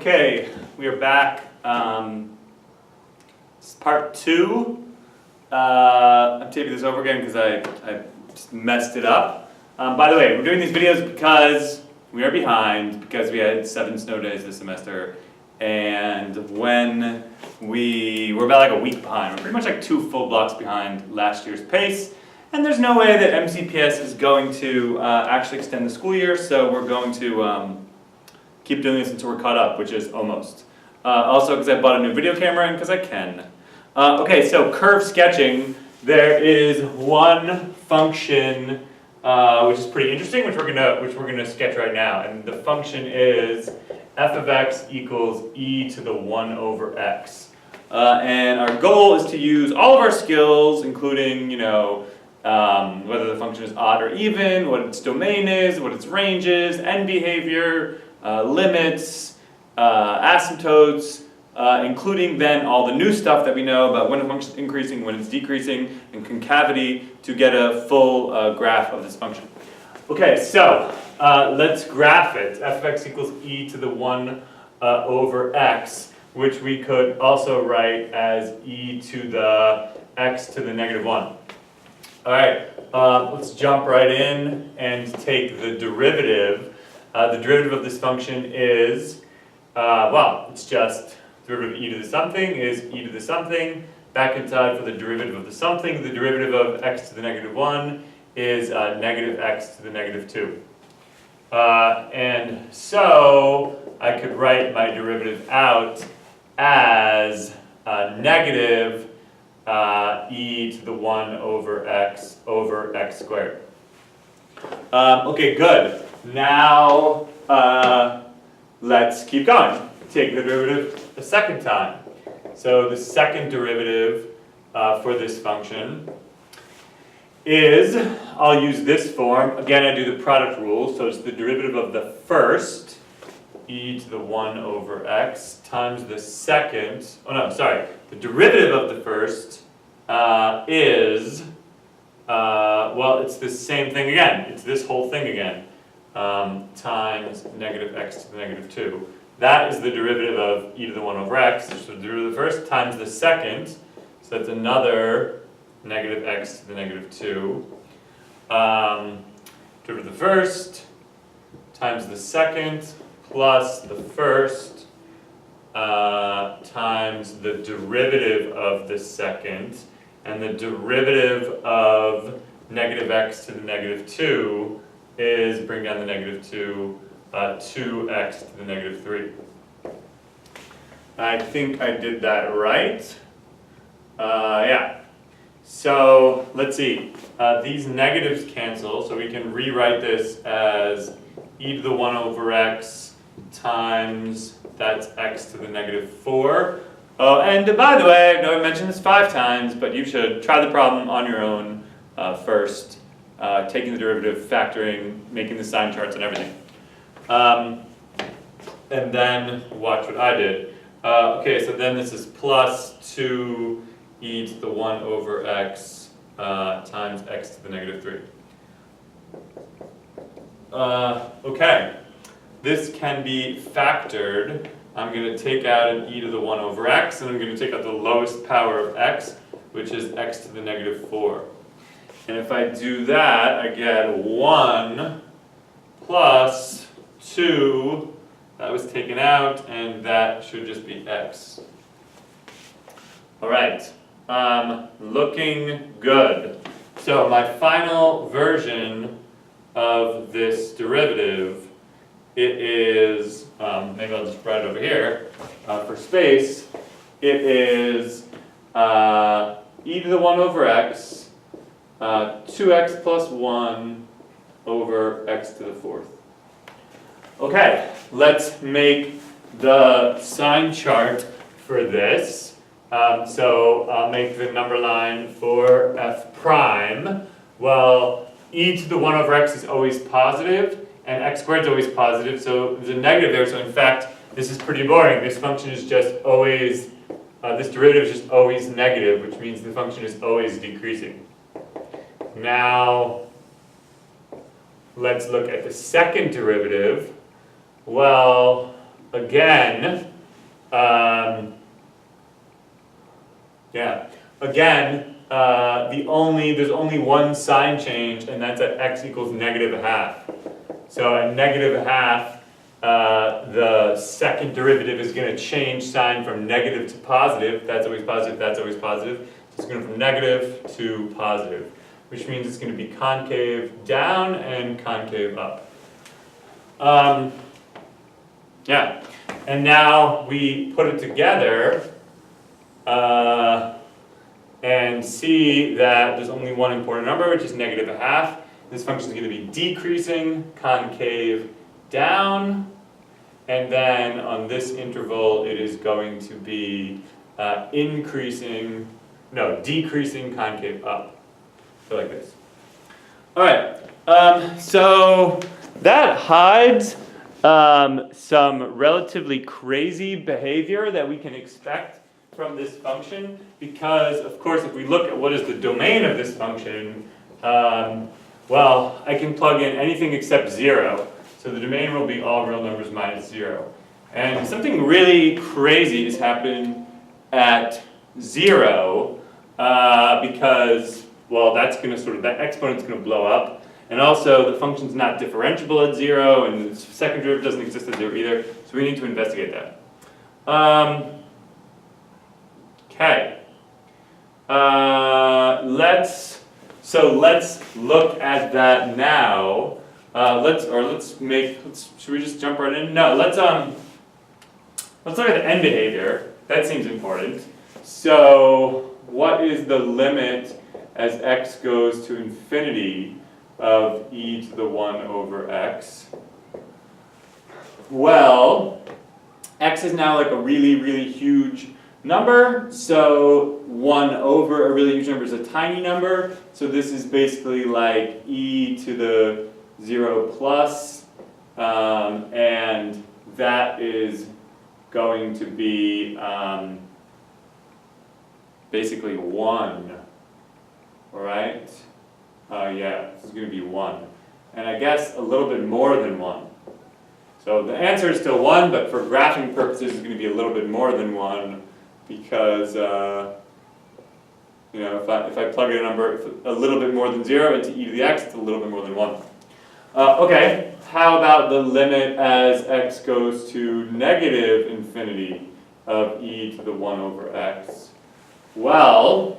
Okay, we are back. This is part 2. I'm taping this over again because I just messed it up. By the way, we're doing these videos because we are behind, because we had 7 snow days this semester, and when we're about like a week behind. We're pretty much like 2 full blocks behind last year's pace, and there's no way that MBHS is going to actually extend the school year, so we're going to keep doing this until we're caught up, which is almost. Also because I bought a new video camera and because I can. Okay, so curve sketching, there is one function which is pretty interesting, which we're gonna sketch right now, and the function is f of x equals e to the 1 over x. And our goal is to use all of our skills, including, whether the function is odd or even, what its domain is, what its range is, end behavior, limits, asymptotes, including then all the new stuff that we know about when a function is increasing, when it's decreasing, and concavity to get a full graph of this function. Okay, so let's graph it. F of x equals e to the 1 over x, which we could also write as e to the x to the negative 1. All right, let's jump right in and take the derivative. The derivative of this function is, it's just derivative of e to the something is e to the something. Back inside for the derivative of the something, the derivative of x to the negative 1 is negative x to the negative 2. And so I could write my derivative out as negative e to the 1 over x squared. Okay, good. Now let's keep going. Take the derivative a second time. So the second derivative for this function is, I'll use this form. Again, I do the product rule, so it's the derivative of the first, e to the 1 over x, times the second, the derivative of the first is, it's the same thing again. It's this whole thing again, times negative x to the negative 2. That is the derivative of e to the 1 over x, so the derivative of the first times the second, so that's another negative x to the negative 2. Derivative of the first times the second plus the first times the derivative of the second, and the derivative of negative x to the negative 2 is, bring down the negative 2, 2x to the negative 3. I think I did that right. Yeah. So let's see. These negatives cancel, so we can rewrite this as e to the 1 over x times, that's x to the negative 4. Oh, and by the way, I know I mentioned this 5 times, but you should try the problem on your own first, taking the derivative, factoring, making the sign charts and everything. And then watch what I did. Okay, so then this is plus 2 e to the 1 over x times x to the negative 3. Okay, this can be factored. I'm going to take out an e to the 1 over x, and I'm going to take out the lowest power of x, which is x to the negative 4. And if I do that, I get 1 plus 2, that was taken out, and that should just be x. Alright, looking good. So my final version of this derivative, it is, maybe I'll just write it over here, for space, it is e to the 1 over x, 2x plus 1 over x to the 4th. Okay, let's make the sign chart for this. So I'll make the number line for f prime. Well, e to the 1 over x is always positive, and x squared is always positive, so there's a negative there, so in fact, this is pretty boring. This function is just always, this derivative is just always negative, which means the function is always decreasing. Now, let's look at the second derivative. Well, again, there's only one sign change, and that's at x equals negative a half. So at negative a half, the second derivative is going to change sign from negative to positive. That's always positive, that's always positive. So it's going from negative to positive, which means it's going to be concave down and concave up. Yeah, and now we put it together and see that there's only one important number, which is negative a half. This function is going to be decreasing, concave down, and then on this interval it is going to be decreasing, concave up. So like this. Alright, so that hides some relatively crazy behavior that we can expect from this function, because of course if we look at what is the domain of this function, well, I can plug in anything except 0. So the domain will be all real numbers minus 0. And something really crazy is happening at 0 because, well, that's going to that exponent's going to blow up. And also the function's not differentiable at 0, and the second derivative doesn't exist at 0 either. So we need to investigate that. Okay. Let's look at that now. Should we just jump right in? No, let's look at the end behavior. That seems important. So what is the limit as x goes to infinity of e to the 1 over x? Well, x is now like a really, really huge number, so 1 over a really huge number is a tiny number, so this is basically like e to the 0 plus, and that is going to be basically 1, alright? Yeah, this is going to be 1, and I guess a little bit more than 1. So the answer is still 1, but for graphing purposes it's going to be a little bit more than 1, because if I plug in a number a little bit more than 0 into e to the x, it's a little bit more than 1. Okay, how about the limit as x goes to negative infinity of e to the 1 over x? Well,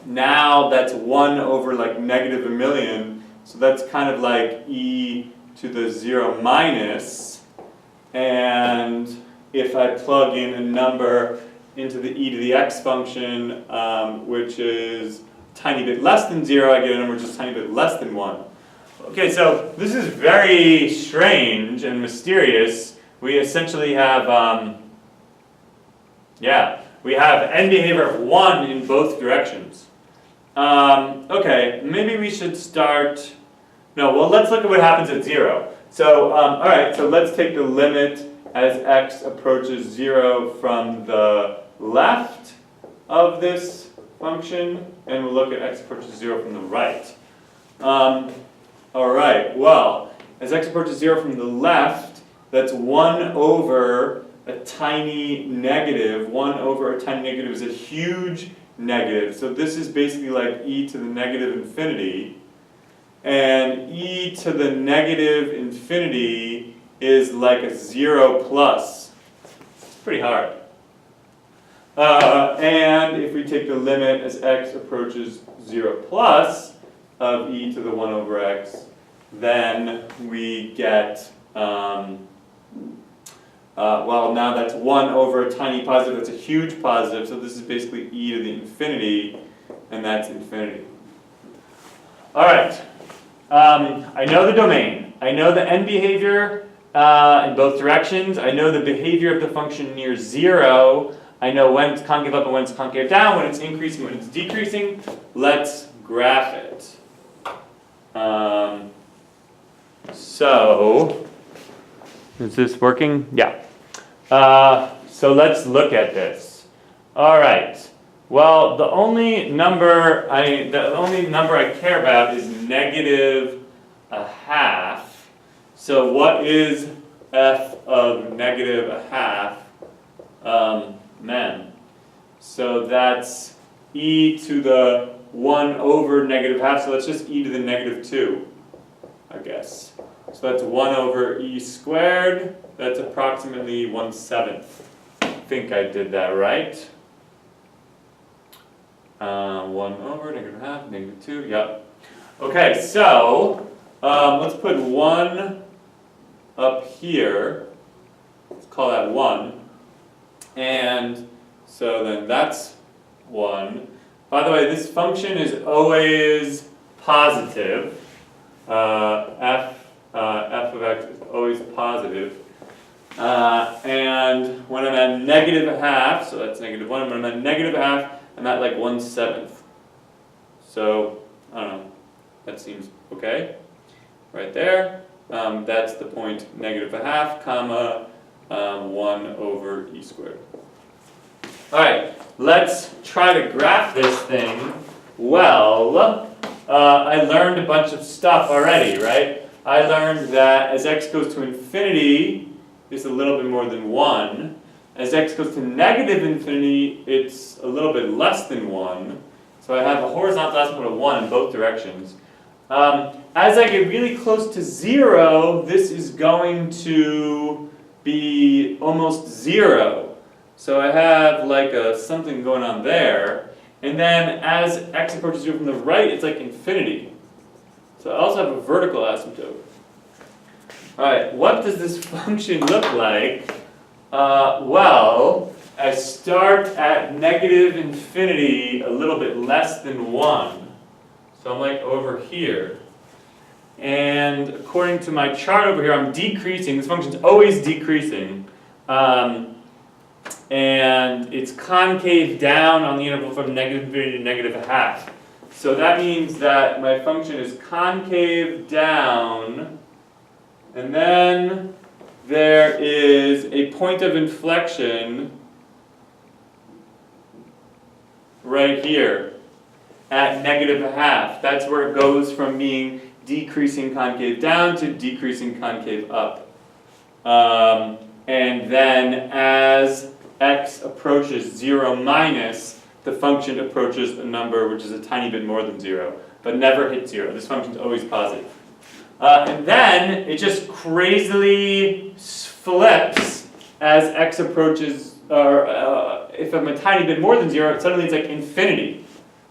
now that's 1 over like negative a million, so that's kind of like e to the 0 minus, and if I plug in a number into the e to the x function, which is a tiny bit less than 0, I get a number just a tiny bit less than 1. Okay, so this is very strange and mysterious. We essentially have, we have end behavior of 1 in both directions. Okay, maybe we should start, let's look at what happens at 0. So, alright, so let's take the limit as x approaches 0 from the left of this function, and we'll look at x approaches 0 from the right. Alright, well, as x approaches 0 from the left, that's 1 over a tiny negative. 1 over a tiny negative is a huge negative. So this is basically like e to the negative infinity. And e to the negative infinity is like a 0 plus. It's pretty hard. And if we take the limit as x approaches 0 plus of e to the 1 over x, then we get, now that's 1 over a tiny positive, that's a huge positive, so this is basically e to the infinity, and that's infinity. Alright, I know the domain, I know the end behavior in both directions, I know the behavior of the function near 0, I know when it's concave up and when it's concave down, when it's increasing, when it's decreasing. Let's graph it. So, is this working? Yeah. So let's look at this. All right. Well, the only number I care about is negative a half. So what is f of negative a half mem. So that's e to the 1 over negative half, so that's just e to the negative 2, I guess. So that's 1 over e squared, that's approximately 1/7. I think I did that right. 1 over negative half, negative 2, yep. Okay, so let's put 1 up here, let's call that 1, and so then that's 1. By the way, this function is always positive. F of x is always positive. And when I'm at negative a half, so that's negative 1, when I'm at negative a half, I'm at like 1/7. So, I don't know, that seems okay, right there. That's the point negative a half, comma, 1 over e squared. Alright, let's try to graph this thing. Well, I learned a bunch of stuff already, right? I learned that as x goes to infinity, it's a little bit more than 1. As x goes to negative infinity, it's a little bit less than 1. So I have a horizontal asymptote of 1 in both directions. As I get really close to 0, this is going to be almost 0. So I have like something going on there. And then as x approaches 0 from the right, it's like infinity. So I also have a vertical asymptote. Alright, what does this function look like? Well, I start at negative infinity, a little bit less than 1. So I'm like over here. And according to my chart over here, I'm decreasing. This function's always decreasing. And it's concave down on the interval from negative infinity to negative a half. So that means that my function is concave down, and then there is a point of inflection right here at negative a half. That's where it goes from being decreasing concave down to decreasing concave up. And then as x approaches 0 minus, the function approaches a number which is a tiny bit more than 0, but never hits 0. This function is always positive. And then it just crazily flips as x approaches, or if I'm a tiny bit more than 0, suddenly it's like infinity.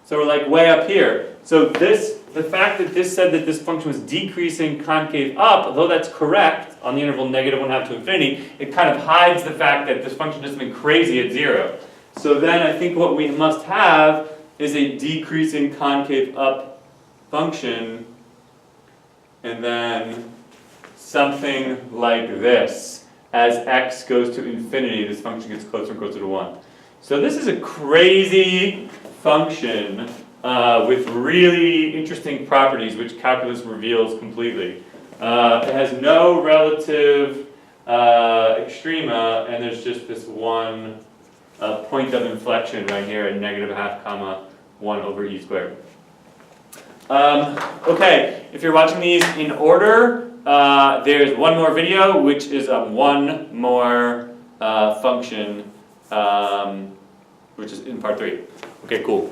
So we're like way up here. So the fact that this said that this function was decreasing concave up, although that's correct on the interval negative 1/2 to infinity, it kind of hides the fact that this function has been crazy at 0. So then I think what we must have is a decreasing concave up function, and then something like this. As x goes to infinity, this function gets closer and closer to 1. So this is a crazy function with really interesting properties which calculus reveals completely. It has no relative extrema, and there's just this one point of inflection right here at negative a half comma 1 over e squared. Okay, if you're watching these in order, there's one more video which is one more function which is in part 3. Okay, cool.